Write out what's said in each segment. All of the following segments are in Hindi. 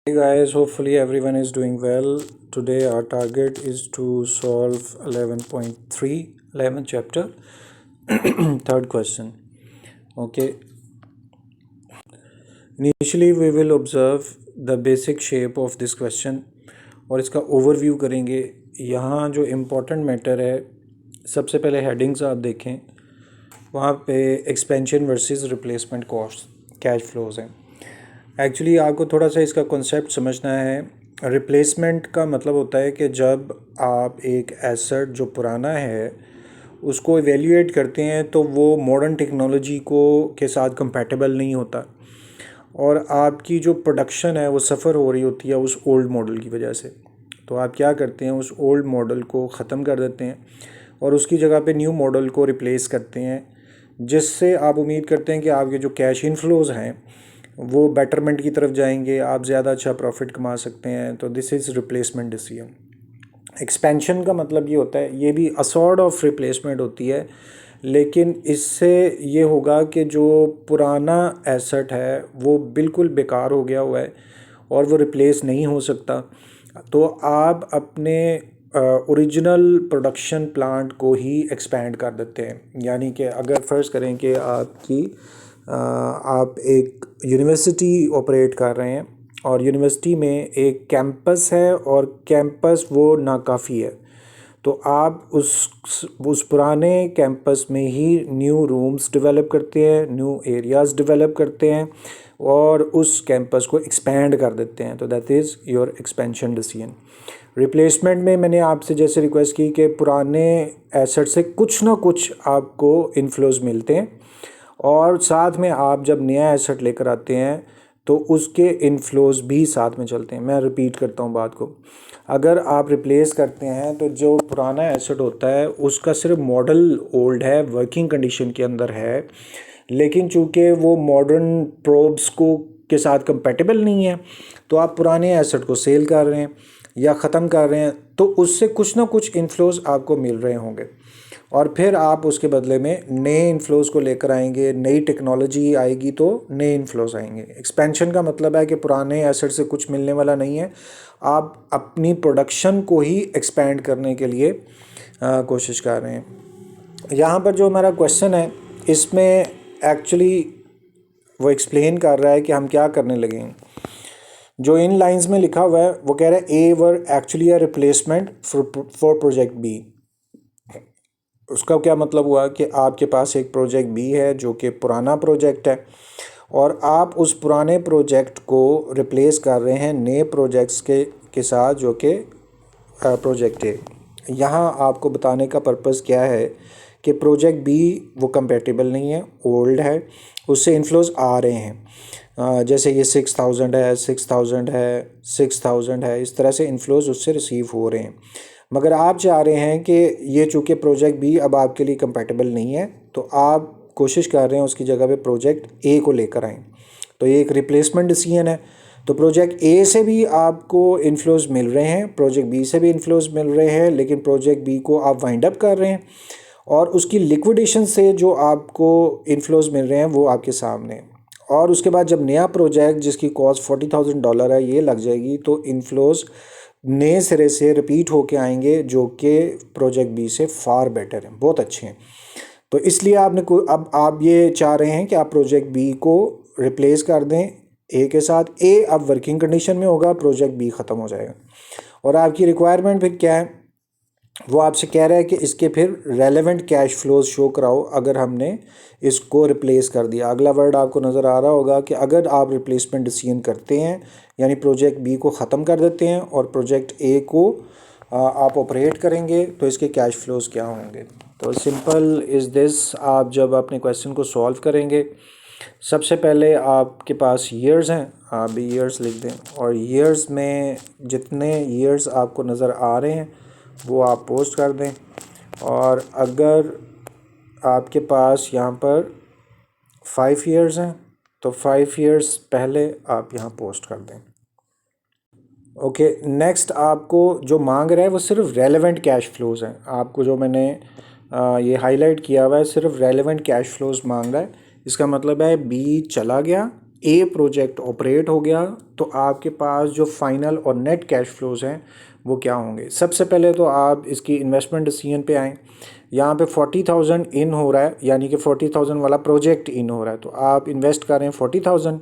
Hey guys, hopefully everyone is doing well. Today our target is to solve 11.3, 11th chapter, third question. Okay, initially we will observe the basic shape of this question और इसका ओवरव्यू करेंगे. यहाँ जो इम्पोर्टेंट मैटर है, सबसे पहले हेडिंग्स आप देखें, वहाँ पे expansion versus replacement cost cash flows हैं. एक्चुअली आपको थोड़ा सा इसका कॉन्सेप्ट समझना है. रिप्लेसमेंट का मतलब होता है कि जब आप एक एसेट जो पुराना है उसको इवेल्यूएट करते हैं तो वो मॉडर्न टेक्नोलॉजी को के साथ कंपैटिबल नहीं होता और आपकी जो प्रोडक्शन है वो सफ़र हो रही होती है उस ओल्ड मॉडल की वजह से. तो आप क्या करते हैं, उस ओल्ड मॉडल को ख़त्म कर देते हैं और उसकी जगह पे न्यू मॉडल को रिप्लेस करते हैं, जिससे आप उम्मीद करते हैं कि आपके जो कैश इनफ्लोज़ हैं वो बेटरमेंट की तरफ जाएंगे, आप ज़्यादा अच्छा प्रॉफिट कमा सकते हैं. तो this is replacement decision. Expansion का मतलब ये होता है, ये भी अ सॉर्ट ऑफ रिप्लेसमेंट होती है, लेकिन इससे ये होगा कि जो पुराना एसेट है वो बिल्कुल बेकार हो गया हुआ है और वो रिप्लेस नहीं हो सकता. तो आप अपने ओरिजिनल प्रोडक्शन प्लांट को ही एक्सपेंड कर देते हैं. यानी कि अगर फ़र्ज़ करें कि आप एक यूनिवर्सिटी ऑपरेट कर रहे हैं और यूनिवर्सिटी में एक कैंपस है और कैंपस वो नाकाफ़ी है, तो आप उस पुराने कैंपस में ही न्यू रूम्स डेवलप करते हैं, न्यू एरियाज़ डेवलप करते हैं और उस कैंपस को एक्सपेंड कर देते हैं. तो that is your expansion decision. Replacement में मैंने आपसे जैसे रिक्वेस्ट की कि पुराने एसेट से कुछ ना कुछ आपको इन्फ्लोज मिलते हैं और साथ में आप जब नया एसेट लेकर आते हैं तो उसके इन्फ्लोज भी साथ में चलते हैं. मैं रिपीट करता हूँ बात को. अगर आप रिप्लेस करते हैं तो जो पुराना एसेट होता है उसका सिर्फ मॉडल ओल्ड है, वर्किंग कंडीशन के अंदर है, लेकिन चूँकि वो मॉडर्न प्रोब्स को के साथ कंपेटेबल नहीं है तो आप पुराने एसेट को सेल कर रहे हैं या ख़त्म कर रहे हैं, तो उससे कुछ ना कुछ इन्फ्लोज आपको मिल रहे होंगे और फिर आप उसके बदले में नए इन्फ्लोज़ को लेकर आएंगे. नई टेक्नोलॉजी आएगी तो नए इन्फ्लोज़ आएंगे. एक्सपेंशन का मतलब है कि पुराने एसेट से कुछ मिलने वाला नहीं है, आप अपनी प्रोडक्शन को ही एक्सपेंड करने के लिए कोशिश कर रहे हैं. यहाँ पर जो हमारा क्वेश्चन है इसमें एक्चुअली वो एक्सप्लेन कर रहा है कि हम क्या करने लगे हैं. जो इन लाइंस में लिखा हुआ है वो कह रहा है ए वर actually a replacement for project B. उसका क्या मतलब हुआ कि आपके पास एक प्रोजेक्ट बी है जो कि पुराना प्रोजेक्ट है और आप उस पुराने प्रोजेक्ट को रिप्लेस कर रहे हैं नए प्रोजेक्ट्स के साथ जो कि प्रोजेक्ट है. यहाँ आपको बताने का पर्पज़ क्या है कि प्रोजेक्ट बी वो कंपेटेबल नहीं है, ओल्ड है, उससे इन्फ्लोज आ रहे हैं. जैसे ये 6000 है, 6000 है, 6000 है, इस तरह से इन्फ्लोज उससे रिसीव हो रहे हैं. मगर आप चाह रहे हैं कि ये चूँकि प्रोजेक्ट बी अब आपके लिए कंपेटेबल नहीं है तो आप कोशिश कर रहे हैं उसकी जगह पे प्रोजेक्ट ए को लेकर आएँ. तो ये एक रिप्लेसमेंट डिसीजन है. तो प्रोजेक्ट ए से भी आपको इन्फ्लोज मिल रहे हैं, प्रोजेक्ट बी से भी इन्फ्लोज मिल रहे हैं, लेकिन प्रोजेक्ट बी को आप वाइंड अप कर रहे हैं और उसकी लिक्विडेशन से जो आपको इन्फ्लोज मिल रहे हैं वो आपके सामने हैं. और उसके बाद जब नया प्रोजेक्ट जिसकी कॉस्ट $40,000 है ये लग जाएगी तो इन्फ्लोज नए सिरे से रिपीट होके आएंगे जो कि प्रोजेक्ट बी से फार बेटर हैं, बहुत अच्छे हैं. तो इसलिए अब आप ये चाह रहे हैं कि आप प्रोजेक्ट बी को रिप्लेस कर दें ए के साथ. ए अब वर्किंग कंडीशन में होगा, प्रोजेक्ट बी ख़त्म हो जाएगा. और आपकी रिक्वायरमेंट फिर क्या है, वो आपसे कह रहा है कि इसके फिर रेलेवेंट कैश फ्लोज शो कराओ अगर हमने इसको रिप्लेस कर दिया. अगला वर्ड आपको नज़र आ रहा होगा कि अगर आप रिप्लेसमेंट डिसीजन करते हैं यानी प्रोजेक्ट बी को ख़त्म कर देते हैं और प्रोजेक्ट ए को आप ऑपरेट करेंगे तो इसके कैश फ्लोज क्या होंगे. तो सिंपल इज़ दिस. आप जब अपने क्वेश्चन को सॉल्व करेंगे सबसे पहले आपके पास ईयर्स हैं, आप भी ईयर्स लिख दें और ईयर्स में जितने ईयर्स आपको नज़र आ रहे हैं वो आप पोस्ट कर दें. और अगर आपके पास यहाँ पर 5 ईयर्स हैं तो 5 ईयर्स पहले आप यहाँ पोस्ट कर दें. ओके, नेक्स्ट आपको जो मांग रहा है वो सिर्फ रेलेवेंट कैश फ्लोज हैं. आपको जो मैंने ये हाईलाइट किया हुआ है सिर्फ रेलेवेंट कैश फ्लोज मांग रहा है. इसका मतलब है बी चला गया, ए प्रोजेक्ट ऑपरेट हो गया तो आपके पास जो फाइनल और नेट कैश फ्लोज हैं वो क्या होंगे। सबसे पहले तो आप इसकी इन्वेस्टमेंट डिसीजन पे आएँ। यहाँ पे 40,000 इन हो रहा है, यानी कि 40,000 वाला प्रोजेक्ट इन हो रहा है, तो आप इन्वेस्ट कर रहे हैं 40,000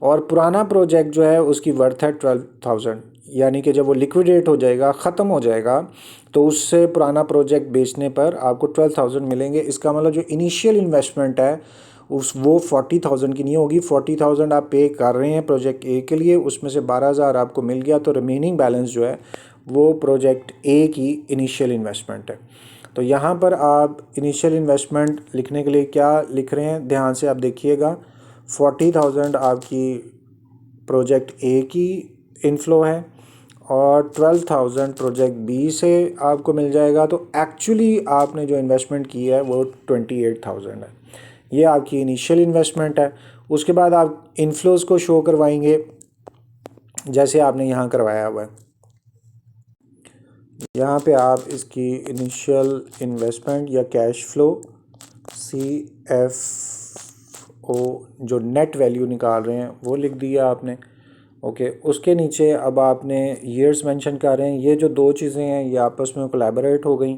और पुराना प्रोजेक्ट जो है उसकी वर्थ है 12,000, यानी कि जब वो लिक्विडेट हो जाएगा, ख़त्म हो जाएगा, तो उससे पुराना प्रोजेक्ट बेचने पर आपको 12,000 मिलेंगे। इसका मतलब जो इनिशियल इन्वेस्टमेंट है वो 40,000 की नहीं होगी। 40,000 आप पे कर रहे हैं प्रोजेक्ट ए के लिए, उसमें से 12,000 आपको मिल गया, तो रिमेनिंग बैलेंस जो है वो प्रोजेक्ट ए की इनिशियल इन्वेस्टमेंट है। तो यहाँ पर आप इनिशियल इन्वेस्टमेंट लिखने के लिए क्या लिख रहे हैं, ध्यान से आप देखिएगा। 40,000 आपकी प्रोजेक्ट ए की इनफ्लो है और 12,000 प्रोजेक्ट बी से आपको मिल जाएगा। तो एक्चुअली आपने जो इन्वेस्टमेंट की है वो 28,000 है। ये आपकी इनिशियल इन्वेस्टमेंट है। उसके बाद आप इनफ्लोज को शो करवाएंगे जैसे आपने यहाँ करवाया हुआ है। यहाँ पे आप इसकी इनिशियल इन्वेस्टमेंट या कैश फ्लो CFO जो नेट वैल्यू निकाल रहे हैं वो लिख दिया आपने। ओके, उसके नीचे अब आपने ईयर्स मेंशन कर रहे हैं। ये जो दो चीज़ें हैं ये आपस में कोलैबोरेट हो गई।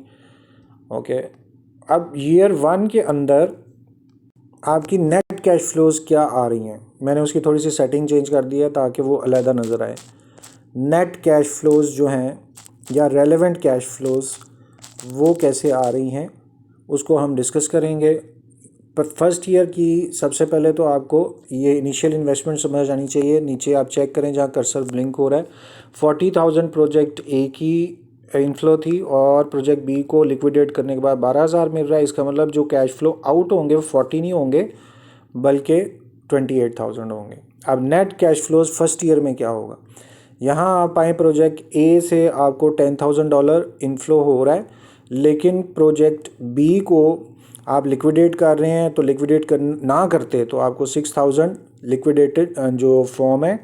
ओके, अब ईयर 1 के अंदर आपकी नेट कैश फ्लोज क्या आ रही हैं, मैंने उसकी थोड़ी सी सेटिंग चेंज कर दी है ताकि वो अलहदा नज़र आए। नेट कैश फ्लोज जो हैं या रेलेवेंट कैश फ्लोज वो कैसे आ रही हैं उसको हम डिस्कस करेंगे। पर फर्स्ट ईयर की सबसे पहले तो आपको ये इनिशियल इन्वेस्टमेंट समझ आनी चाहिए। नीचे आप चेक करें जहाँ कर्सर ब्लिंक हो रहा है, 40,000 प्रोजेक्ट ए की इनफ्लो थी और प्रोजेक्ट बी को लिक्विडेट करने के बाद 12,000 मिल रहा है। इसका मतलब जो कैश फ्लो आउट होंगे वो 40 नहीं होंगे बल्कि 28,000 होंगे। अब net cash flows first year में क्या होगा, यहाँ आप आए प्रोजेक्ट ए से आपको $10,000 इनफ्लो हो रहा है, लेकिन प्रोजेक्ट बी को आप लिक्विडेट कर रहे हैं, तो लिक्विडेट कर ना करते तो आपको 6,000 लिक्विडेटेड जो फॉर्म है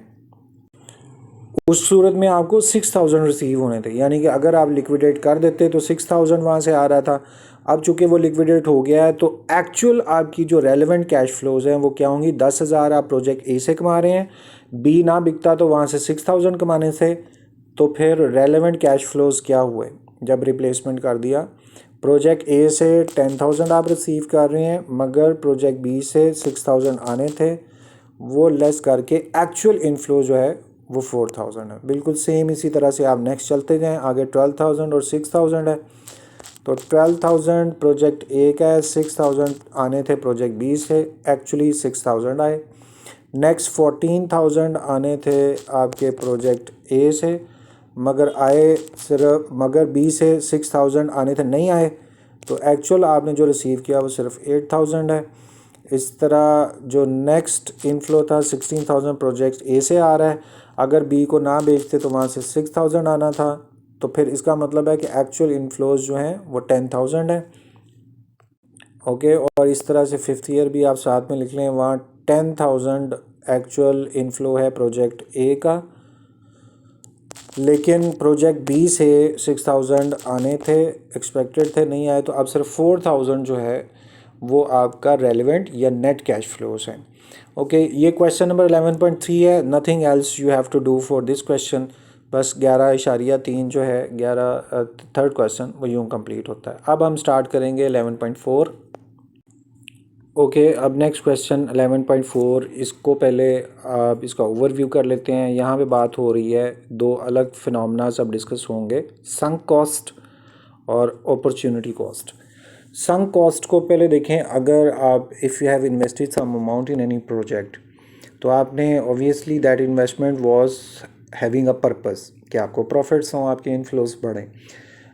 उस सूरत में आपको 6,000 रिसीव होने थे। यानी कि अगर आप लिक्विडेट कर देते तो 6,000 वहाँ से आ रहा था। अब चूँकि वो लिक्विडेट हो गया है तो एक्चुअल आपकी जो रेलेवेंट कैश फ्लोज हैं वो क्या होंगी, 10,000 आप प्रोजेक्ट ए से कमा रहे हैं, बी ना बिकता तो वहाँ से 6,000 कमाने से। तो फिर रेलेवेंट कैश फ्लोज क्या हुए जब रिप्लेसमेंट कर दिया, प्रोजेक्ट ए से 10,000 आप रिसीव कर रहे हैं मगर प्रोजेक्ट बी से 6,000 आने थे, वो लेस करके एक्चुअल इनफ्लो जो है वो 4,000 है। बिल्कुल सेम इसी तरह से आप नेक्स्ट चलते जाएं, आगे 12,000 और 6,000 है। तो 12,000 प्रोजेक्ट ए का है, 6,000 आने थे प्रोजेक्ट बी से, एक्चुअली 6,000 आए। नेक्स्ट 14,000 आने थे आपके प्रोजेक्ट ए से मगर आए सिर्फ, मगर बी से 6,000 आने थे, नहीं आए, तो एक्चुअल आपने जो रिसीव किया वो सिर्फ 8,000 है। इस तरह जो नेक्स्ट इनफ्लो था 16,000 प्रोजेक्ट ए से आ रहा है, अगर बी को ना बेचते तो वहाँ से 6,000 आना था, तो फिर इसका मतलब है कि एक्चुअल इनफ्लोज जो हैं वो 10,000 है। ओके, और इस तरह से फिफ्थ ईयर भी आप साथ में लिख लें, वहाँ 10,000 एक्चुअल इनफ्लो है प्रोजेक्ट ए का, लेकिन प्रोजेक्ट बी से 6,000 आने थे, एक्सपेक्टेड थे, नहीं आए, तो अब सिर्फ 4,000 जो है वो आपका रेलेवेंट या नेट कैश फ्लोज हैं। ओके, ये क्वेश्चन नंबर 11.3 है। Nothing else you have to do for this question. बस 11.3 जो है 11 थर्ड क्वेश्चन वो यूँ कंप्लीट होता है। अब हम स्टार्ट करेंगे 11.4। ओके, अब नेक्स्ट क्वेश्चन 11.4, इसको पहले आप इसका ओवरव्यू कर लेते हैं। यहाँ पे बात हो रही है दो अलग फिनोमेनास अब डिस्कस होंगे, संक कॉस्ट और अपॉर्चुनिटी कॉस्ट। संक कॉस्ट को पहले देखें। अगर आप if you have invested some amount in any project, तो आपने obviously that investment was having a purpose कि आपको प्रॉफिट्स हों, आपके इनफ्लोज बढ़ें,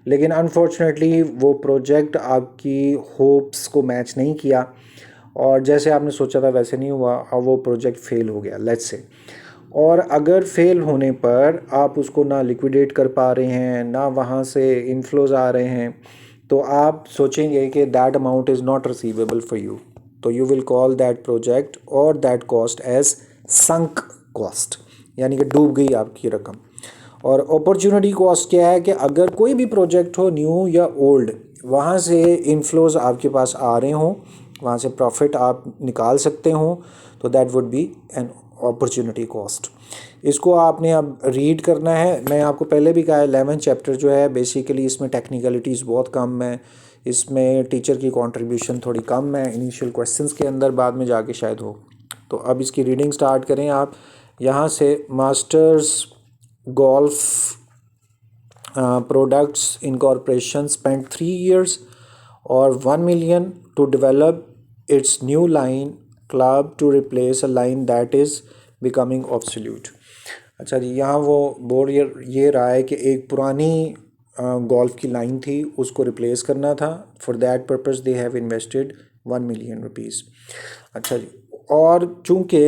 लेकिन अनफॉर्चुनेटली वो प्रोजेक्ट आपकी होप्स को मैच नहीं किया और जैसे आपने सोचा था वैसे नहीं हुआ, अब वो प्रोजेक्ट फेल हो गया, लेट्स से। और अगर फेल होने पर आप उसको ना लिक्विडेट कर पा रहे हैं, ना वहाँ से इनफ्लोज आ रहे हैं, तो आप सोचेंगे कि that amount is not receivable for you, तो you will call that project और that cost as sunk cost, यानी कि डूब गई आपकी रकम। और अपॉर्चुनिटी कॉस्ट क्या है कि अगर कोई भी प्रोजेक्ट हो, न्यू या ओल्ड, वहाँ से इनफ्लोज आपके पास आ रहे हों वहाँ से प्रॉफिट आप निकाल सकते हो, तो that would B an opportunity cost. इसको आपने अब रीड करना है। मैं आपको पहले भी कहा है 11 चैप्टर जो है बेसिकली इसमें टेक्निकलिटीज़ बहुत कम है, इसमें टीचर की कंट्रीब्यूशन थोड़ी कम है इनिशियल क्वेश्चंस के अंदर, बाद में जाके शायद हो। तो अब इसकी रीडिंग स्टार्ट करें आप यहाँ से। Masters golf products incorporation spend 3 years और 1 million to develop its new line club to replace a line that is becoming obsolete। अच्छा जी, यहाँ वो बोल ये रहा है कि एक पुरानी गोल्फ की लाइन थी, उसको रिप्लेस करना था। For that purpose they have invested 1 million rupees. अच्छा जी, और चूँकि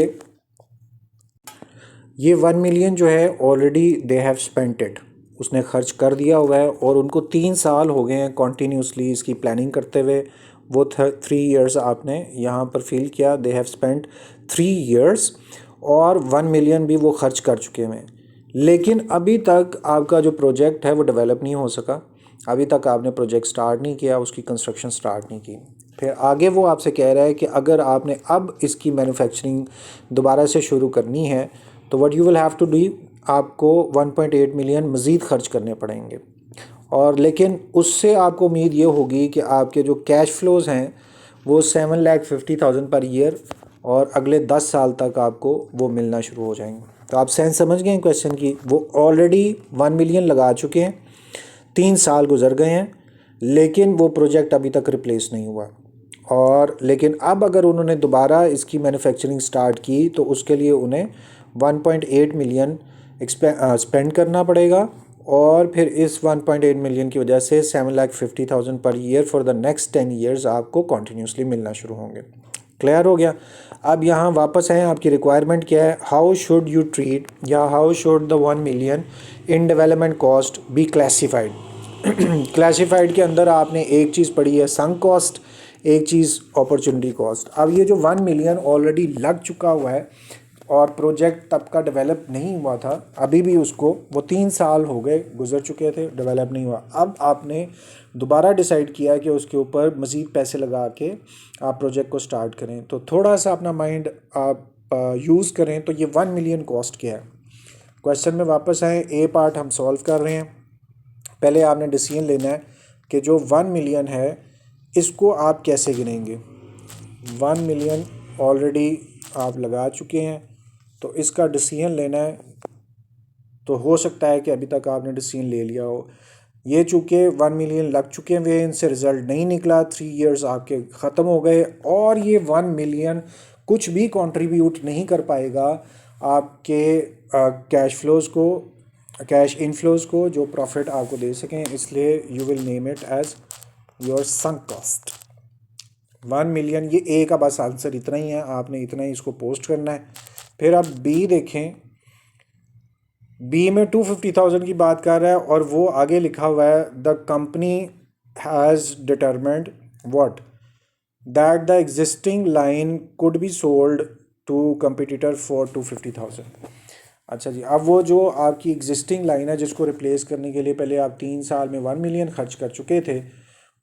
ये 1 million जो है already they have spent it, उसने खर्च कर दिया हुआ है और उनको 3 साल हो गए हैं कॉन्टीन्यूसली इसकी प्लानिंग करते हुए। वो 3 years आपने यहाँ पर फील किया, दे हैव स्पेंट 3 years और 1 million भी वो खर्च कर चुके हैं। लेकिन अभी तक आपका जो प्रोजेक्ट है वो डेवलप नहीं हो सका, अभी तक आपने प्रोजेक्ट स्टार्ट नहीं किया, उसकी कंस्ट्रक्शन स्टार्ट नहीं की। फिर आगे वो आपसे कह रहा है कि अगर आपने अब इसकी मैन्युफैक्चरिंग दोबारा से शुरू करनी है तो what you will have to do, आपको 1.8 million मज़ीद खर्च करने पड़ेंगे। और लेकिन उससे आपको उम्मीद ये होगी कि आपके जो कैश फ्लोज़ हैं वो 7,50,000 पर ईयर और अगले 10 साल तक आपको वो मिलना शुरू हो जाएंगे। तो आप सेंस समझ गए हैं क्वेश्चन की। वो ऑलरेडी 1 million लगा चुके हैं, 3 साल गुजर गए हैं, लेकिन वो प्रोजेक्ट अभी तक रिप्लेस नहीं हुआ। और लेकिन अब अगर उन्होंने दोबारा इसकी मैन्युफैक्चरिंग स्टार्ट की तो उसके लिए उन्हें 1.8 million स्पेंड करना पड़ेगा और फिर इस 1.8 million की वजह से 7,50,000 per year for the next 10 years आपको कॉन्टीन्यूसली मिलना शुरू होंगे। क्लियर हो गया। अब यहाँ वापस आए, आपकी रिक्वायरमेंट क्या है, हाउ शुड यू ट्रीट या how should the 1 million in development cost be classified. Classified के अंदर आपने एक चीज़ पढ़ी है संक कॉस्ट, एक चीज़ अपॉर्चुनिटी कॉस्ट। अब ये जो 1 million ऑलरेडी लग चुका हुआ है और प्रोजेक्ट तब का डेवलप नहीं हुआ था, अभी भी उसको वो 3 साल हो गए गुजर चुके थे, डेवलप नहीं हुआ। अब आपने दोबारा डिसाइड किया कि उसके ऊपर मज़ीद पैसे लगा के आप प्रोजेक्ट को स्टार्ट करें। तो थोड़ा सा अपना माइंड आप यूज़ करें। तो ये 1 million कॉस्ट क्या है। क्वेश्चन में वापस आए, ए पार्ट हम सॉल्व कर रहे हैं। पहले आपने डिसीजन लेना है कि जो 1 million है इसको आप कैसे गिनेंगे। 1 million ऑलरेडी आप लगा चुके हैं, तो इसका डिसीजन लेना है। तो हो सकता है कि अभी तक आपने डिसीजन ले लिया हो। ये चूँकि 1 million लग चुके हैं, इनसे रिज़ल्ट नहीं निकला, 3 years आपके ख़त्म हो गए और ये 1 million कुछ भी कंट्रीब्यूट नहीं कर पाएगा आपके कैश फ्लोज़ को, कैश इनफ्लोज़ को, जो प्रॉफिट आपको दे सकें। इसलिए you will name it as your sunk cost. 1 million, ये ए का बस आंसर इतना ही है, आपने इतना ही इसको पोस्ट करना है। फिर आप बी देखें, बी में 250,000 की बात कर रहा है और वो आगे लिखा हुआ है the company has determined what that the existing line could be sold to competitor for 250,000। अच्छा जी, अब वो जो आपकी एग्जिस्टिंग लाइन है जिसको रिप्लेस करने के लिए पहले आप 3 साल में 1 million खर्च कर चुके थे,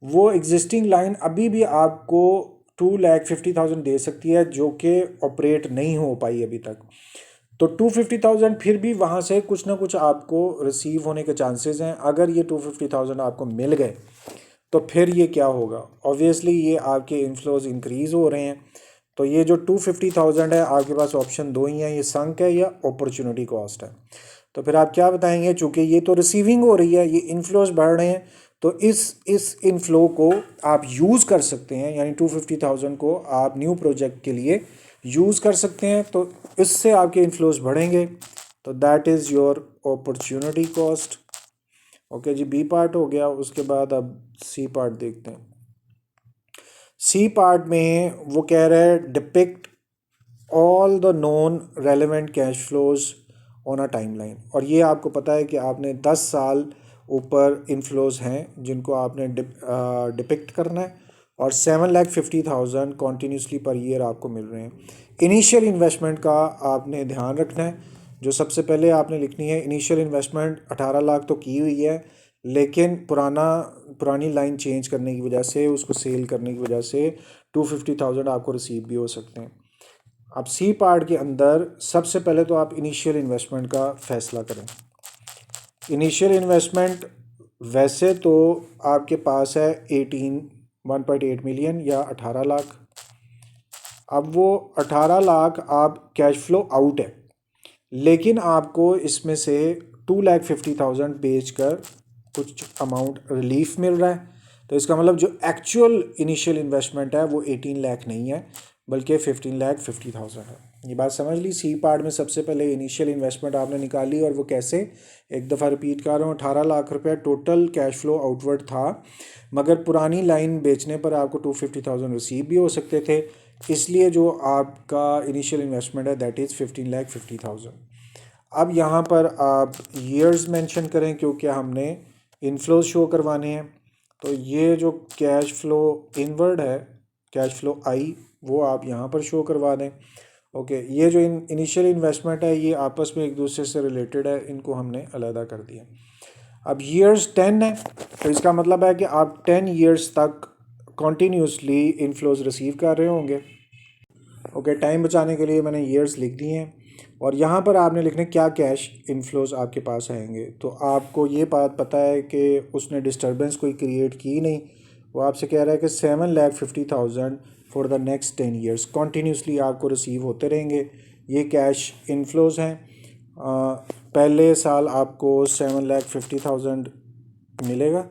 वो एग्जिस्टिंग लाइन अभी भी आपको 2,50,000 दे सकती है, जो कि ऑपरेट नहीं हो पाई अभी तक। तो 250,000 फिर भी वहाँ से कुछ ना कुछ आपको रिसीव होने के चांसेस हैं। अगर ये 250,000 आपको मिल गए तो फिर ये क्या होगा, ऑब्वियसली ये आपके इनफ्लोज इंक्रीज़ हो रहे हैं। तो ये जो 250,000 है आपके पास ऑप्शन दो ही हैं, ये संक है या अपॉर्चुनिटी कॉस्ट है। तो फिर आप क्या बताएंगे, चूँकि ये तो रिसीविंग हो रही है, ये इनफ्लोज बढ़ रहे हैं, तो इस इनफ्लो को आप यूज़ कर सकते हैं, यानी 250,000 को आप न्यू प्रोजेक्ट के लिए यूज़ कर सकते हैं, तो इससे आपके इनफ्लोज बढ़ेंगे। तो that is your opportunity cost. Okay जी, बी पार्ट हो गया। उसके बाद अब सी पार्ट देखते हैं। सी पार्ट में वो कह रहा है depict all the non relevant cash flows on a timeline. और ये आपको पता है कि आपने 10 साल ऊपर इनफ्लोज हैं जिनको आपने डिपिक्ट करना है और 7,50,000 कॉन्टीन्यूसली पर ईयर आपको मिल रहे हैं। इनिशियल इन्वेस्टमेंट का आपने ध्यान रखना है। जो सबसे पहले आपने लिखनी है, इनिशियल इन्वेस्टमेंट 18 लाख तो की हुई है, लेकिन पुरानी लाइन चेंज करने की वजह से, उसको सेल करने की वजह से 250,000 आपको रिसीव भी हो सकते हैं। अब सी पार्ट के अंदर सबसे पहले तो आप इनिशियल इन्वेस्टमेंट का फ़ैसला करें। इनिशियल इन्वेस्टमेंट वैसे तो आपके पास है 1.8 मिलियन या 18 लाख। अब वो 18 लाख आप कैश फ्लो आउट है, लेकिन आपको इसमें से 2,50,000 बेच कर कुछ अमाउंट रिलीफ मिल रहा है। तो इसका मतलब जो एक्चुअल इनिशियल इन्वेस्टमेंट है वो 18 लाख नहीं है, बल्कि 15,50,000 है। ये बात समझ ली। सी पार्ट में सबसे पहले इनिशियल इन्वेस्टमेंट आपने निकाली, और वो कैसे, एक दफ़ा रिपीट कर रहा हूँ, 18 लाख रुपया टोटल कैश फ्लो आउटवर्ड था, मगर पुरानी लाइन बेचने पर आपको 250,000 रिसीव भी हो सकते थे, इसलिए जो आपका इनिशियल इन्वेस्टमेंट है दैट इज़ 15,50,000। अब यहाँ पर आप ईयर्स मेंशन करें, क्योंकि हमने इनफ्लोज शो करवाने हैं। तो ये जो कैश फ्लो इनवर्ड है, कैश फ्लो आई, वो आप यहाँ पर शो करवा दें। ओके, ये जो इनिशियल इन्वेस्टमेंट है ये आपस में एक दूसरे से रिलेटेड है, इनको हमने अलहदा कर दिया। अब ईयर्स 10 है, तो इसका मतलब है कि आप 10 ईयर्स तक कॉन्टीन्यूसली इनफ्लोज रिसीव कर रहे होंगे। ओके, टाइम बचाने के लिए मैंने ईयर्स लिख दिए हैं, और यहाँ पर आपने लिखने क्या कैश इनफ्लोज आपके पास आएंगे। तो आपको ये बात पता है कि उसने डिस्टर्बेंस कोई क्रिएट की नहीं। वो आपसे कह रहा है कि 7,50,000 for the next 10 years continuously आपको रिसीव होते रहेंगे। ये कैश इनफ्लोज हैं। पहले साल आपको 7,50,000 मिलेगा,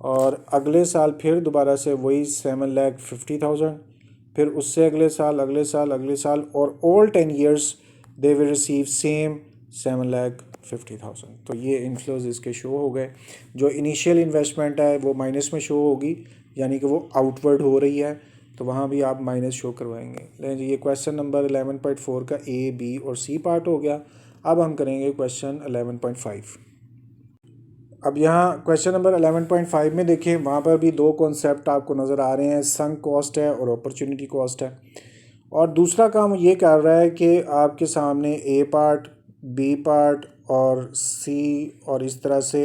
और अगले साल फिर दोबारा से वही 7,50,000, फिर उससे अगले साल, अगले साल, अगले साल, और all 10 years they will receive same 7,50,000। तो ये इनफ्लोज इसके शो हो गए। जो इनिशियल इन्वेस्टमेंट है वो माइनस में शो होगी, यानी कि वो आउटवर्ड हो रही है, तो वहाँ भी आप माइनस शो करवाएंगे। लेकिन ये क्वेश्चन नंबर 11.4 का ए, बी और सी पार्ट हो गया। अब हम करेंगे क्वेश्चन 11.5। अब यहाँ क्वेश्चन नंबर 11.5 में देखिए, वहाँ पर भी दो कॉन्सेप्ट आपको नज़र आ रहे हैं, संक कॉस्ट है और अपॉर्चुनिटी कॉस्ट है। और दूसरा काम ये कर रहा है कि आपके सामने ए पार्ट, बी पार्ट और सी और इस तरह से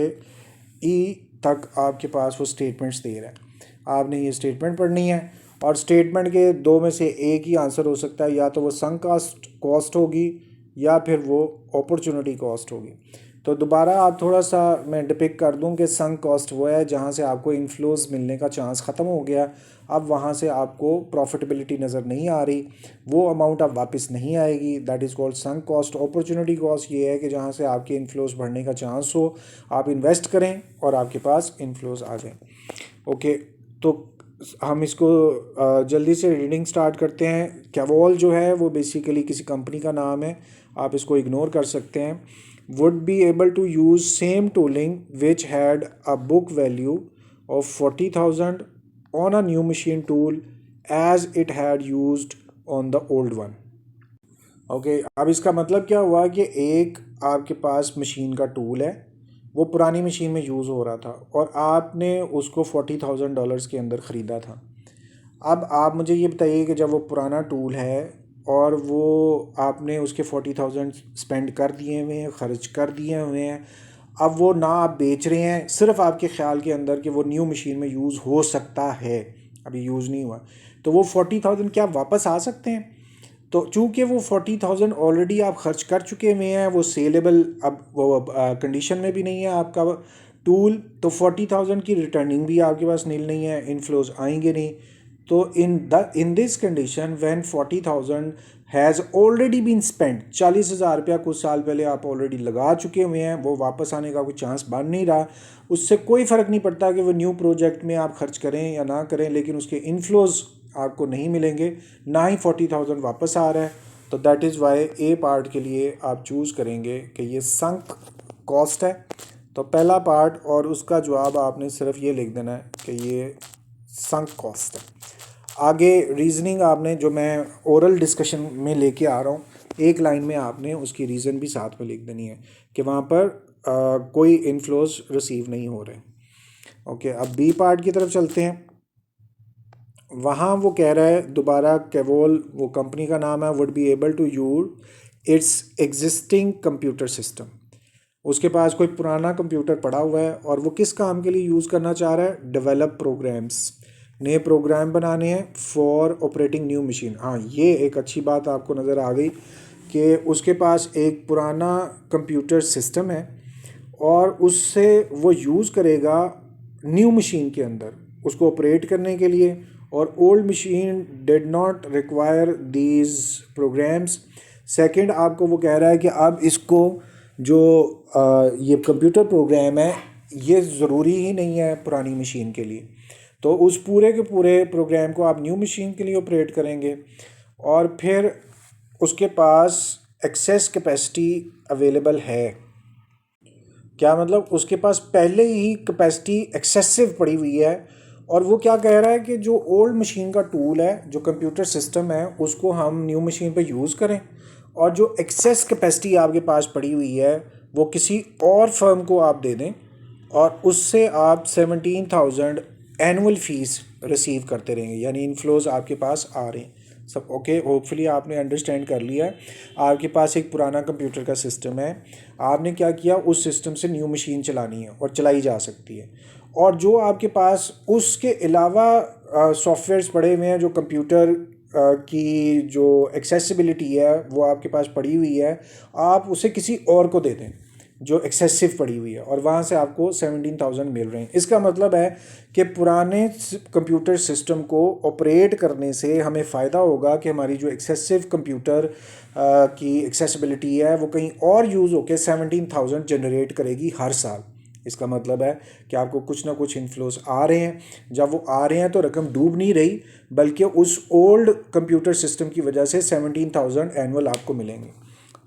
ई तक आपके पास वो स्टेटमेंट्स दे रहा है। आपने ये स्टेटमेंट पढ़नी है, और स्टेटमेंट के दो में से एक ही आंसर हो सकता है, या तो वो संक कॉस्ट होगी या फिर वो अपॉर्चुनिटी कॉस्ट होगी। तो दोबारा आप थोड़ा सा मैं डिपिक कर दूं कि संक कॉस्ट वो है जहां से आपको इनफ्लोज मिलने का चांस ख़त्म हो गया, अब वहां से आपको प्रॉफिटेबिलिटी नज़र नहीं आ रही, वो अमाउंट अब वापस नहीं आएगी, that is called sunk cost. Opportunity cost ये है कि जहां से आपके इनफ्लोज बढ़ने का चांस हो, आप इन्वेस्ट करें और आपके पास इनफ्लोज आ जाएँ। ओके, तो हम इसको जल्दी से रीडिंग स्टार्ट करते हैं। कैवॉल जो है वो बेसिकली किसी कंपनी का नाम है, आप इसको इग्नोर कर सकते हैं। would be able to use same tooling which had a book value of 40,000 on a new machine tool as it had used on the old one. Okay, अब इसका मतलब क्या हुआ कि एक आपके पास मशीन का टूल है, वो पुरानी मशीन में यूज़ हो रहा था, और आपने उसको $40,000 के अंदर ख़रीदा था। अब आप मुझे ये बताइए कि जब वो पुराना टूल है और वो आपने उसके 40,000 स्पेंड कर दिए हुए हैं, ख़र्च कर दिए हुए हैं, अब वो ना आप बेच रहे हैं, सिर्फ आपके ख्याल के अंदर कि वो न्यू मशीन में यूज़ हो सकता है, अभी यूज़ नहीं हुआ, तो वो 40,000 क्या वापस आ सकते हैं? तो चूँकि वो 40,000 ऑलरेडी आप ख़र्च कर चुके हुए हैं, वो सेलेबल अब वो कंडीशन में भी नहीं है आपका टूल, तो 40,000 की रिटर्निंग भी आपके पास नहीं है, इनफ्लोज आएंगे नहीं। तो in this condition when 40,000 has already been spent, 40,000 रुपया कुछ साल पहले आप ऑलरेडी लगा चुके हुए हैं, वो वापस आने का कोई चांस बन नहीं रहा। उससे कोई फ़र्क नहीं पड़ता कि वो न्यू प्रोजेक्ट में आप खर्च करें या ना करें, लेकिन उसके इनफ्लोज आपको नहीं मिलेंगे, ना ही 40,000 वापस आ रहा है। तो that is why A part के लिए आप चूज़ करेंगे कि ये संक कॉस्ट है। तो पहला पार्ट, और उसका जवाब आपने सिर्फ ये लिख देना है कि ये संक कॉस्ट है। आगे रीज़निंग आपने, जो मैं ओरल डिस्कशन में लेके आ रहा हूँ, एक लाइन में आपने उसकी रीज़न भी साथ में लिख देनी है कि वहाँ पर कोई इनफ्लोज रिसीव नहीं हो रहे। ओके, अब बी पार्ट की तरफ चलते हैं। वहाँ वो कह रहा है दोबारा, कैवॉल वो कंपनी का नाम है, would be able to use its existing computer system. उसके पास कोई पुराना कंप्यूटर पड़ा हुआ है और वो किस काम के लिए यूज़ करना चाह रहा है, डेवलप प्रोग्राम्स, नए प्रोग्राम बनाने हैं फॉर ऑपरेटिंग न्यू मशीन। हाँ, ये एक अच्छी बात आपको नज़र आ गई कि उसके पास एक पुराना कंप्यूटर सिस्टम है और उससे वो यूज़ करेगा न्यू मशीन के अंदर उसको ऑपरेट करने के लिए, और old machine did not require these programs. Second, आपको वो कह रहा है कि अब इसको जो ये कंप्यूटर प्रोग्राम है ये ज़रूरी ही नहीं है पुरानी मशीन के लिए, तो उस पूरे के पूरे प्रोग्राम को आप न्यू मशीन के लिए ऑपरेट करेंगे। और फिर उसके पास एक्सेस कैपेसिटी अवेलेबल है। क्या मतलब, उसके पास पहले ही कैपेसिटी एक्सेसिव पड़ी हुई है, और वो क्या कह रहा है कि जो ओल्ड मशीन का टूल है, जो कंप्यूटर सिस्टम है, उसको हम न्यू मशीन पे यूज़ करें, और जो एक्सेस कैपेसिटी आपके पास पड़ी हुई है वो किसी और फर्म को आप दे दें, और उससे आप 17,000 एनुअल फ़ीस रिसीव करते रहेंगे, यानी इनफ्लोज आपके पास आ रहे हैं सब। ओके, होपफुली आपने अंडरस्टैंड कर लिया है। आपके पास एक पुराना कंप्यूटर का सिस्टम है, आपने क्या किया, उस सिस्टम से न्यू मशीन चलानी है और चलाई जा सकती है, और जो आपके पास उसके अलावा सॉफ्टवेयर्स पड़े हुए हैं, जो कंप्यूटर की जो एक्सेसिबिलिटी है वो आपके पास पड़ी हुई है, आप उसे किसी और को दे दें जो एक्सेसिव पड़ी हुई है, और वहाँ से आपको 17,000 मिल रहे हैं। इसका मतलब है कि पुराने कंप्यूटर सिस्टम को ऑपरेट करने से हमें फ़ायदा होगा कि हमारी जो एक्सेसिव कंप्यूटर की एक्सेसिबिलिटी है वो कहीं और यूज़ होकर 17,000 जनरेट करेगी हर साल। इसका मतलब है कि आपको कुछ ना कुछ इन्फ्लोस आ रहे हैं। जब वो आ रहे हैं तो रकम डूब नहीं रही, बल्कि उस ओल्ड कंप्यूटर सिस्टम की वजह से 17,000 एनुअल आपको मिलेंगे।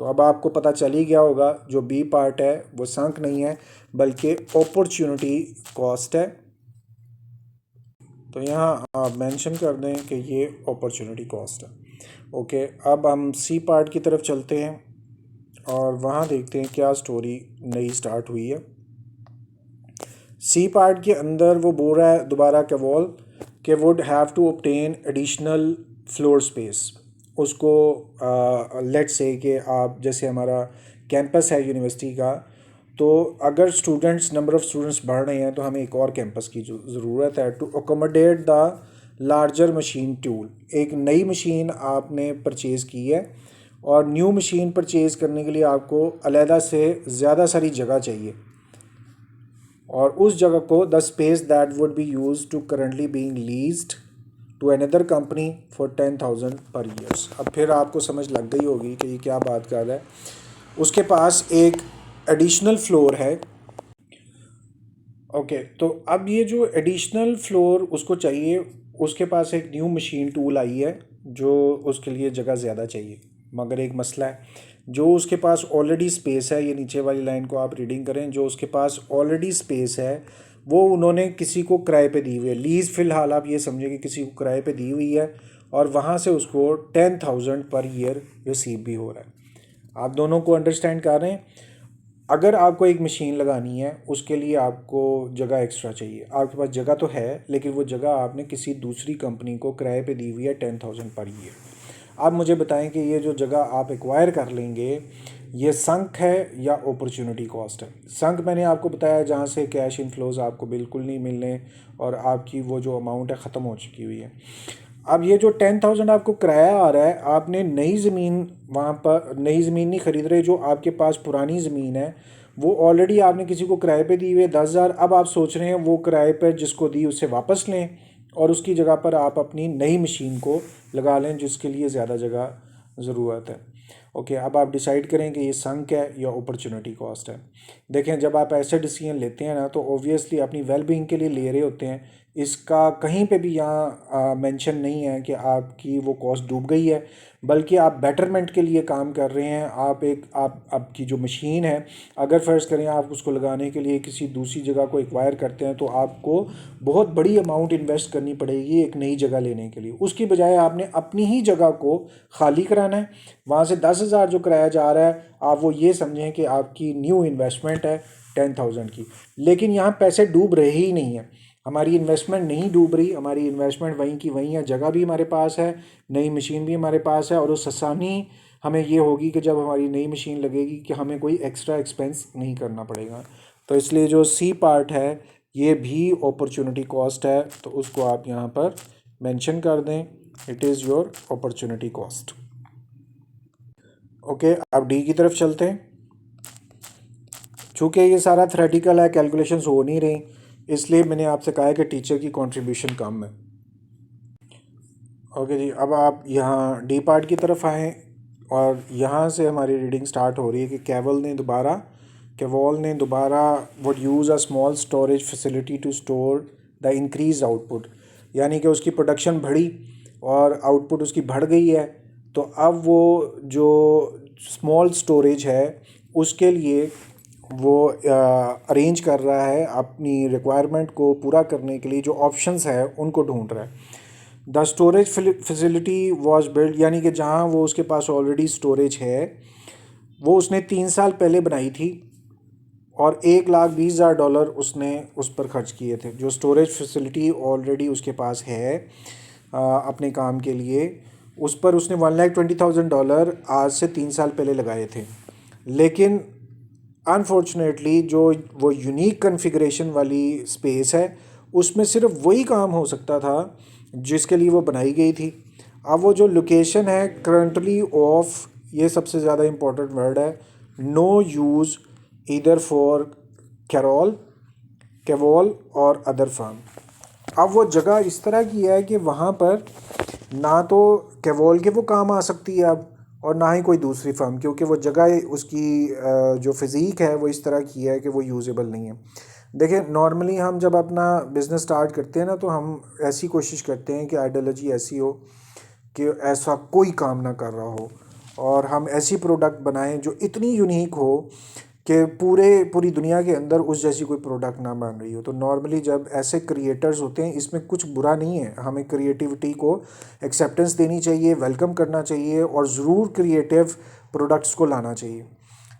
तो अब आपको पता चल ही गया होगा, जो बी पार्ट है वो संक नहीं है बल्कि अपॉर्चुनिटी कॉस्ट है। तो यहाँ आप मेंशन कर दें कि ये अपॉर्चुनिटी कॉस्ट है। ओके, अब हम सी पार्ट की तरफ चलते हैं और वहाँ देखते हैं क्या स्टोरी नई स्टार्ट हुई है। सी पार्ट के अंदर वो बोल रहा है दोबारा कैवॉल के would have to obtain additional floor space. उसको लेट्स से कि आप, जैसे हमारा कैंपस है यूनिवर्सिटी का, तो अगर स्टूडेंट्स, नंबर ऑफ़ स्टूडेंट्स बढ़ रहे हैं तो हमें एक और कैंपस की जो ज़रूरत है to accommodate the larger machine tool. एक नई मशीन आपने परचेज़ की है, और न्यू मशीन परचेज़ करने के लिए आपको अलहदा से ज़्यादा सारी जगह चाहिए, और उस जगह को the space that would be use to currently being leased to another company for 10,000 per years. अब फिर आपको समझ लग गई होगी कि ये क्या बात कर रहा है। उसके पास एक एडिशनल फ्लोर है। ओके, तो अब ये जो एडिशनल फ्लोर उसको चाहिए, उसके पास एक न्यू मशीन टूल आई है जो उसके लिए जगह ज़्यादा चाहिए, मगर एक मसला है, जो उसके पास ऑलरेडी स्पेस है, ये नीचे वाली लाइन को आप रीडिंग करें, जो उसके पास ऑलरेडी स्पेस है वो उन्होंने किसी को किराए पे दी हुई है। लीज़ फ़िलहाल आप ये समझे कि किसी को किराए पे दी हुई है, और वहाँ से उसको 10,000 पर ईयर रिसीव भी हो रहा है। आप दोनों को अंडरस्टैंड कर रहे हैं। अगर आपको एक मशीन लगानी है उसके लिए आपको जगह एक्स्ट्रा चाहिए। आपके पास जगह तो है, लेकिन वो जगह आपने किसी दूसरी कंपनी को किराए पे दी हुई है 10,000 पर ईयर। आप मुझे बताएं कि ये जो जगह आप एक्वायर कर लेंगे ये संक है या अपॉर्चुनिटी कॉस्ट है। संक मैंने आपको बताया जहाँ से कैश इनफ्लोज आपको बिल्कुल नहीं मिलने और आपकी वो जो अमाउंट है ख़त्म हो चुकी हुई है। अब ये जो 10,000 आपको किराया आ रहा है, आपने नई ज़मीन, वहाँ पर नई ज़मीन नहीं ख़रीद रहे, जो आपके पास पुरानी ज़मीन है वो ऑलरेडी आपने किसी को किराए पे दी हुई है 10,000। अब आप सोच रहे हैं वो किराए पर जिसको दी उससे वापस लें और उसकी जगह पर आप अपनी नई मशीन को लगा लें जिसके लिए ज़्यादा जगह ज़रूरत है। ओके, अब आप डिसाइड करें कि ये संक है या अपॉर्चुनिटी कॉस्ट है। देखें, जब आप ऐसे डिसीजन लेते हैं ना तो ऑब्वियसली अपनी वेलबींग के लिए ले रहे होते हैं। इसका कहीं पे भी यहाँ मेंशन नहीं है कि आपकी वो कॉस्ट डूब गई है, बल्कि आप बेटरमेंट के लिए काम कर रहे हैं। आप आपकी जो मशीन है, अगर फ़र्ज़ करें आप उसको लगाने के लिए किसी दूसरी जगह को एक्वायर करते हैं तो आपको बहुत बड़ी अमाउंट इन्वेस्ट करनी पड़ेगी एक नई जगह लेने के लिए। उसकी बजाय आपने अपनी ही जगह को खाली कराना है। वहाँ से 10,000 जो कराया जा रहा है, आप वो ये समझें कि आपकी न्यू इन्वेस्टमेंट है 10,000 की। लेकिन यहाँ पैसे डूब रहे ही नहीं है, हमारी इन्वेस्टमेंट नहीं डूब रही, हमारी इन्वेस्टमेंट वहीं की वहीं है। जगह भी हमारे पास है, नई मशीन भी हमारे पास है, और उस आसानी हमें ये होगी कि जब हमारी नई मशीन लगेगी कि हमें कोई एक्स्ट्रा एक्सपेंस नहीं करना पड़ेगा। तो इसलिए जो सी पार्ट है ये भी अपॉर्चुनिटी कॉस्ट है, तो उसको आप यहाँ पर मेंशन कर दें, it is your opportunity cost. Okay, अब डी की तरफ चलते हैं। चूँकि ये सारा थ्योरेटिकल है, कैलकुलेशंस हो नहीं रही, इसलिए मैंने आपसे कहा है कि टीचर की कंट्रीब्यूशन कम है। ओके जी, अब आप यहाँ डी पार्ट की तरफ आएँ और यहाँ से हमारी रीडिंग स्टार्ट हो रही है कि केवॉल ने दोबारा would use a small storage facility to store the increase output, यानी कि उसकी प्रोडक्शन बढ़ी और आउटपुट उसकी बढ़ गई है, तो अब वो जो स्मॉल स्टोरेज है उसके लिए वो अरेंज कर रहा है, अपनी रिक्वायरमेंट को पूरा करने के लिए जो ऑप्शंस है उनको ढूंढ रहा है। The storage facility was build, यानी कि जहाँ वो उसके पास ऑलरेडी स्टोरेज है वो उसने 3 साल पहले बनाई थी और $1,20,000 उसने उस पर खर्च किए थे। जो स्टोरेज फैसिलिटी ऑलरेडी उसके पास है अपने काम के लिए, उस पर उसने $1,20,000 आज से 3 साल पहले लगाए थे। लेकिन अनफॉर्चुनेटली जो वो यूनिक कॉन्फ़िगरेशन वाली स्पेस है उसमें सिर्फ वही काम हो सकता था जिसके लिए वो बनाई गई थी। अब वो जो लोकेशन है करंटली ऑफ, ये सबसे ज़्यादा इम्पोर्टेंट वर्ड है, नो यूज़ ईदर फॉर केवॉल और अदर फर्म। अब वो जगह इस तरह की है कि वहाँ पर ना तो केवॉल के वो काम आ सकती है अब, और ना ही कोई दूसरी फर्म, क्योंकि वो जगह उसकी जो फिज़ीक है वो इस तरह की है कि वो यूज़ेबल नहीं है। देखिए, नॉर्मली हम जब अपना बिज़नेस स्टार्ट करते हैं ना, तो हम ऐसी कोशिश करते हैं कि आइडियोलॉजी ऐसी हो कि ऐसा कोई काम ना कर रहा हो, और हम ऐसी प्रोडक्ट बनाएं जो इतनी यूनिक हो कि पूरी दुनिया के अंदर उस जैसी कोई प्रोडक्ट ना बन रही हो। तो नॉर्मली जब ऐसे क्रिएटर्स होते हैं, इसमें कुछ बुरा नहीं है, हमें क्रिएटिविटी को एक्सेप्टेंस देनी चाहिए, वेलकम करना चाहिए और ज़रूर क्रिएटिव प्रोडक्ट्स को लाना चाहिए।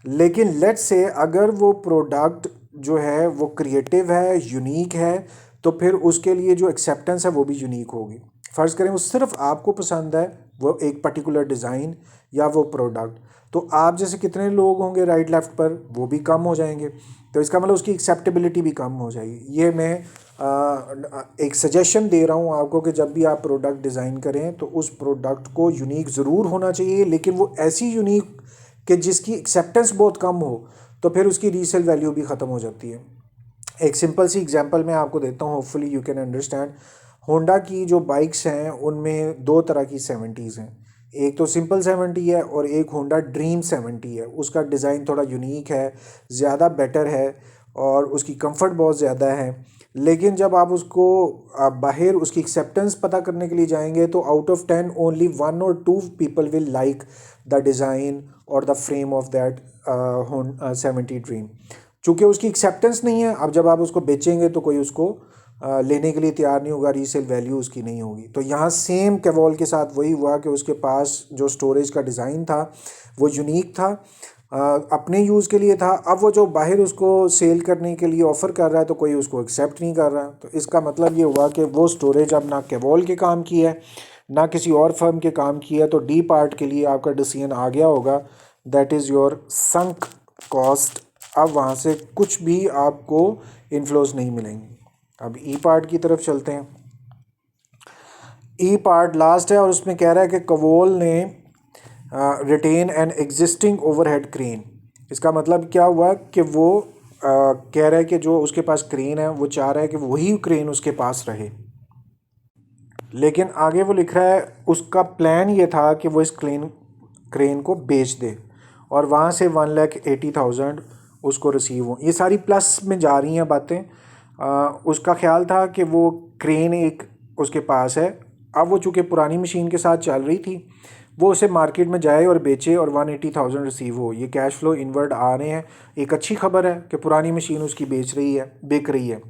लेकिन लेट्स से अगर वो प्रोडक्ट जो है वो क्रिएटिव है, यूनिक है, तो फिर उसके लिए जो एक्सेप्टेंस है वो भी यूनिक होगी। फ़र्ज़ करें वो सिर्फ आपको पसंद है वो एक पर्टिकुलर डिज़ाइन या वो प्रोडक्ट, तो आप जैसे कितने लोग होंगे राइट लेफ़्ट पर, वो भी कम हो जाएंगे, तो इसका मतलब उसकी एक्सेप्टेबिलिटी भी कम हो जाएगी। ये मैं एक सजेशन दे रहा हूँ आपको कि जब भी आप प्रोडक्ट डिज़ाइन करें तो उस प्रोडक्ट को यूनिक ज़रूर होना चाहिए, लेकिन वो ऐसी यूनिक कि जिसकी एक्सेप्टेंस बहुत कम हो, तो फिर उसकी रीसेल वैल्यू भी ख़त्म हो जाती है। एक सिंपल सी एग्जांपल मैं आपको देता हूँ, hopefully you can understand. Honda की जो बाइक्स हैं उनमें दो तरह की 70s हैं, एक तो सिंपल 70 है और एक होंडा ड्रीम 70 है। उसका डिज़ाइन थोड़ा यूनिक है, ज़्यादा बेटर है और उसकी कंफर्ट बहुत ज़्यादा है। लेकिन जब आप उसको बाहर उसकी एक्सेप्टेंस पता करने के लिए जाएंगे तो आउट ऑफ 10 ओनली 1 और 2 people will like the design और the frame of that 70 dream. चूँकि उसकी एक्सेप्टेंस नहीं है, अब जब आप उसको बेचेंगे तो कोई उसको लेने के लिए तैयार नहीं होगा, रीसेल वैल्यू उसकी नहीं होगी। तो यहाँ सेम केवॉल के साथ वही हुआ कि उसके पास जो स्टोरेज का डिज़ाइन था वो यूनिक था, अपने यूज़ के लिए था। अब वो जो बाहर उसको सेल करने के लिए ऑफ़र कर रहा है तो कोई उसको एक्सेप्ट नहीं कर रहा। तो इसका मतलब ये हुआ कि वो स्टोरेज अब ना केवॉल के काम की है ना किसी और फर्म के काम की है। तो डी पार्ट के लिए आपका डिसीजन आ गया होगा, that is your sunk cost. अब वहाँ से कुछ भी आपको इन्फ्लोज नहीं मिलेंगे। अब ई पार्ट की तरफ चलते हैं। ई पार्ट लास्ट है और उसमें कह रहा है कि कवोल ने retain an existing overhead crane. इसका मतलब क्या हुआ कि वो कह रहा है कि जो उसके पास क्रेन है वो चाह रहा है कि वही क्रेन उसके पास रहे। लेकिन आगे वो लिख रहा है उसका प्लान ये था कि वो इस क्रेन को बेच दे और वहाँ से 1,80,000 उसको रिसीव हो। ये सारी प्लस में जा रही हैं बातें। उसका ख्याल था कि वो क्रेन एक उसके पास है, अब वो चूँकि पुरानी मशीन के साथ चल रही थी, वो उसे मार्केट में जाए और बेचे और 180,000 रिसीव हो। ये कैश फ्लो इनवर्ड आ रहे हैं। एक अच्छी खबर है कि पुरानी मशीन उसकी बिक रही है।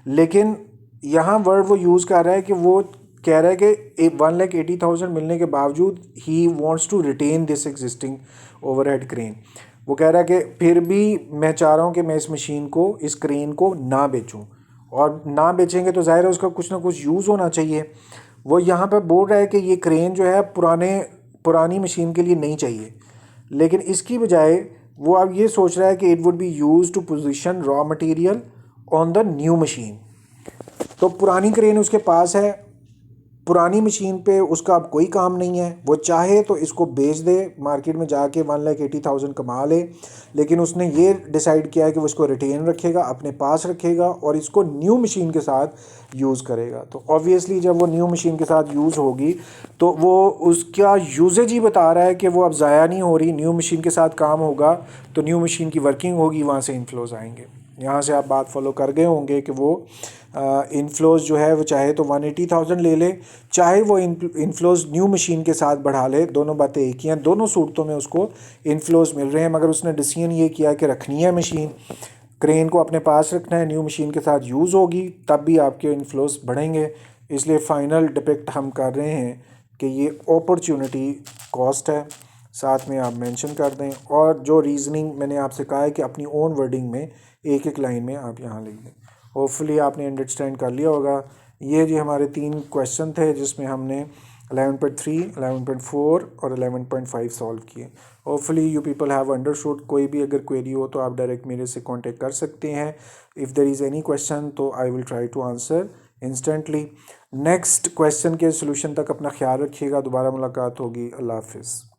लेकिन यहाँ वर्ड वो यूज़ कर रहा है कि वो कह रहा है कि 1,80,000 मिलने के बावजूद ही wants to retain this existing overhead crane. वो कह रहा है कि फिर भी मैं चाह रहा हूँ कि मैं इस मशीन को, इस क्रेन को ना बेचूँ, और ना बेचेंगे तो ज़ाहिर है उसका कुछ ना कुछ यूज़ होना चाहिए। वो यहाँ पर बोल रहा है कि ये क्रेन जो है पुराने पुरानी मशीन के लिए नहीं चाहिए, लेकिन इसकी बजाय वो अब ये सोच रहा है कि it would be use to position raw material on the new machine. तो पुरानी क्रेन उसके पास है, पुरानी मशीन पे उसका अब कोई काम नहीं है, वो चाहे तो इसको बेच दे, मार्केट में जाके 1,80,000 कमा ले, लेकिन उसने ये डिसाइड किया है कि वो इसको रिटेन रखेगा, अपने पास रखेगा और इसको न्यू मशीन के साथ यूज़ करेगा। तो ऑब्वियसली जब वो न्यू मशीन के साथ यूज़ होगी तो वो उसका यूजेज ही बता रहा है कि वो अब ज़ाया नहीं हो रही, न्यू मशीन के साथ काम होगा तो न्यू मशीन की वर्किंग होगी, वहाँ से इनफ्लोज आएंगे। यहाँ से आप बात फॉलो कर गए होंगे कि वो इनफ्लोज जो है वो चाहे तो 180,000 ले ले, चाहे वो इनफ्लोज न्यू मशीन के साथ बढ़ा ले, दोनों बातें एक ही हैं, दोनों सूरतों में उसको इनफ्लोज मिल रहे हैं। मगर उसने डिसीजन ये किया कि रखनी है मशीन, क्रेन को अपने पास रखना है, न्यू मशीन के साथ यूज़ होगी तब भी आपके इनफ्लोज बढ़ेंगे। इसलिए फ़ाइनल डिपिक्ट हम कर रहे हैं कि ये अपॉर्चुनिटी कॉस्ट है, साथ में आप मेंशन कर दें। और जो रीज़निंग मैंने आपसे कहा है कि अपनी ओन वर्डिंग में एक एक लाइन में आप यहाँ लिख दें। होपफुली आपने अंडरस्टैंड कर लिया होगा। ये जो हमारे 3 क्वेश्चन थे जिसमें हमने 11.3, 11.4 और 11.5 सॉल्व किए। Hopefully you people have understood. कोई भी अगर क्वेरी हो तो आप डायरेक्ट मेरे से कांटेक्ट कर सकते हैं। If there is any question तो I will try to answer instantly. Next question के सोल्यूशन तक अपना ख्याल रखिएगा। दोबारा मुलाकात होगी। अल्लाह हाफिज़।